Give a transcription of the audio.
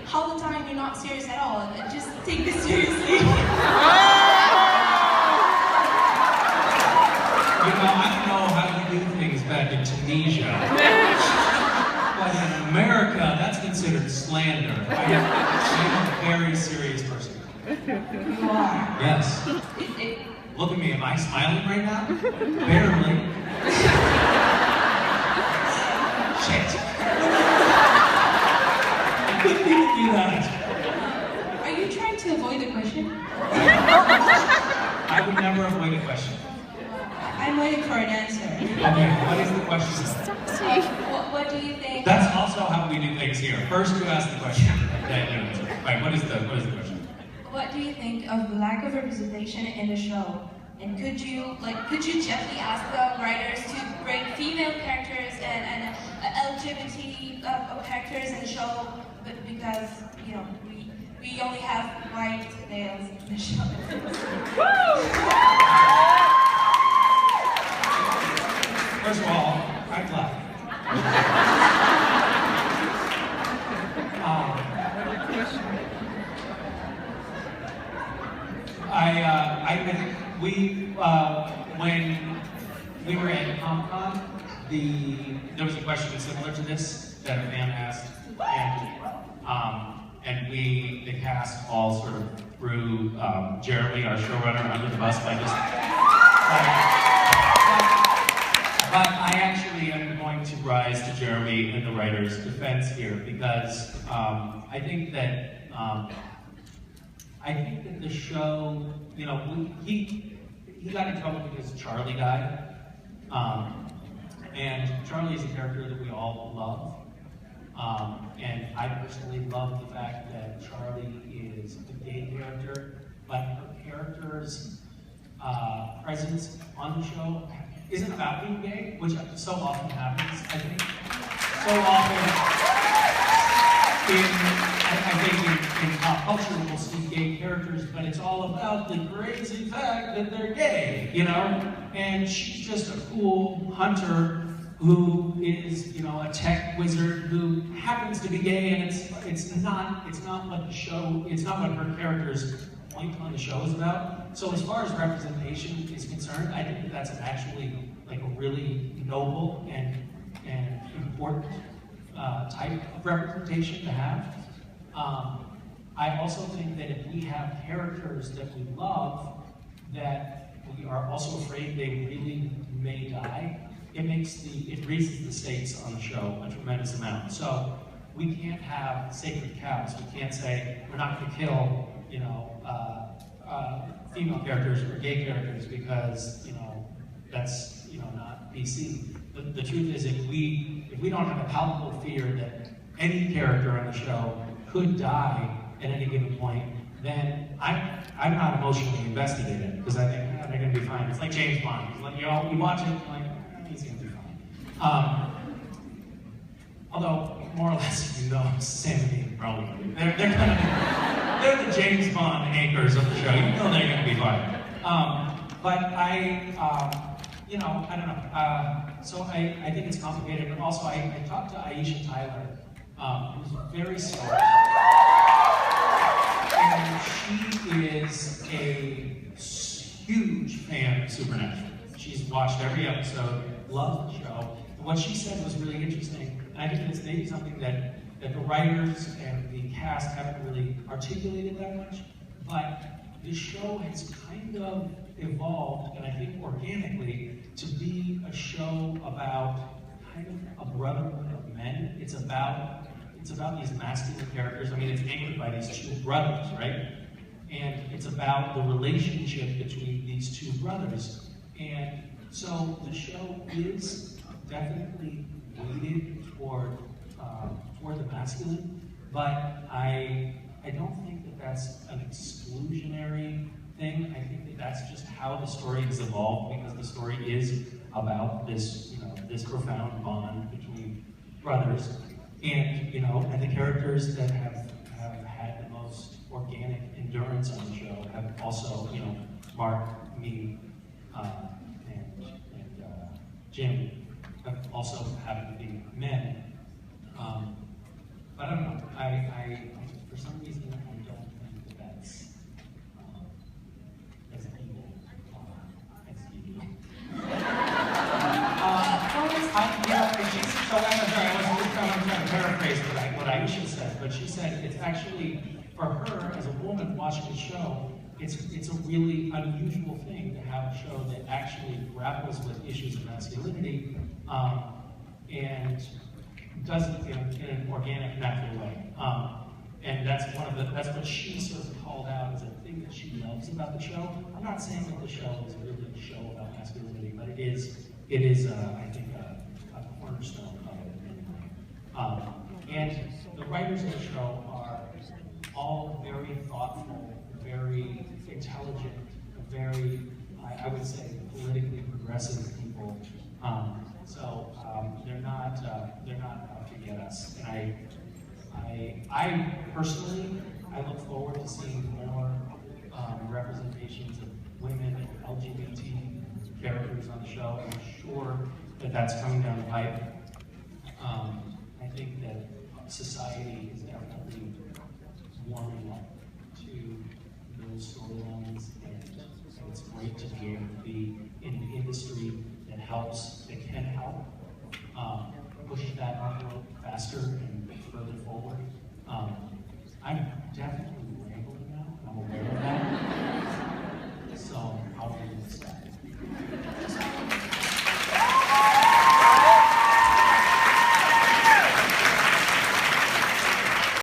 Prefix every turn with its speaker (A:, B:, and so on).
A: half the time you're not serious at all. Just take this seriously.
B: You know, I don't know how you do things back in Tunisia, but in America, that's considered slander. I'm a very serious person.
A: You are.
B: Yes. Look at me, am I smiling right now? Barely. Shit. I couldn't even do that.
A: Are you trying to avoid the question?
B: I would never avoid a question.
A: I'm waiting for an answer.
B: Okay, what is the question?
A: What do you think?
B: That's also how we do things here. First you ask the question, then you answer. Right, what is the question?
A: What do you think of the lack of representation in the show? And could you gently ask the writers to bring female characters and LGBT characters in the show, because you know we only have white males in the show.
B: First of all, I'm black. I think when we were at Comic-Con, there was a question similar to this that a fan asked, and the cast all sort of threw Jeremy, our showrunner, under the bus by just. But I actually am going to rise to Jeremy and the writer's defense here, because I think that the show, you know, he got in trouble because Charlie died, and Charlie is a character that we all love, and I personally love the fact that Charlie is a gay character, but her character's presence on the show isn't about being gay, which so often happens, I think. So often, I think in pop culture we'll see gay characters, but it's all about the crazy fact that they're gay, you know? And she's just a cool hunter who is, you know, a tech wizard who happens to be gay, and it's not what the show, it's not what her character's point on the show is about. So as far as representation is concerned, I think that that's actually like a really noble and important type of representation to have. I also think that if we have characters that we love, that we are also afraid they really may die, it raises the stakes on the show a tremendous amount. So we can't have sacred cows. We can't say we're not going to kill, you know, female characters or gay characters because, you know, that's, you know, not PC. The truth is, if we don't have a palpable fear that any character on the show could die at any given point, then I'm not emotionally invested in it, because I think they're going to be fine. It's like James Bond. It's like, you know, you watch it, like, he's going to be fine. Although, more or less, you know, Sam and Dean probably. They're the James Bond anchors of the show. You know they're going to be fine. But you know, I don't know. So I think it's complicated. And also, I talked to Aisha Tyler, who's very smart. And she is a huge fan of Supernatural. She's watched every episode, loves the show. And what she said was really interesting. And I think it's maybe something that the writers and the cast haven't really articulated that much. But the show has kind of evolved, and I think organically, to be a show about kind of a brotherhood of men. It's about these masculine characters. I mean, it's anchored by these two brothers, right? And it's about the relationship between these two brothers. And so the show is definitely weighted toward the masculine, but I don't think that that's an exclusionary thing. I think that that's just how the story has evolved, because the story is about this, you know, this profound bond between brothers, and you know, and the characters that have had the most organic endurance on the show have also, you know, Mark, me, and Jim have also happened to be men. But I don't know. I for some reason, I don't think that's as evil as you do. So I'm trying to paraphrase what Aisha said, but she said it's actually, for her, as a woman watching the show, it's a really unusual thing to have a show that actually grapples with issues of masculinity and does it in an organic, natural way. And that's what she sort of called out as a thing that she loves about the show. I'm not saying that the show is really a show about masculinity, but it is I think, a cornerstone of it anyway. And the writers of the show are all very thoughtful, very intelligent, very, I would say, politically progressive people. So they're not out to get us. And I personally, I look forward to seeing more representations of women and LGBT characters on the show. I'm sure that that's coming down the pipe. I think that society is definitely warming up to those storylines, and it's great to be able to be in an industry that can help push that envelope faster and further forward. I'm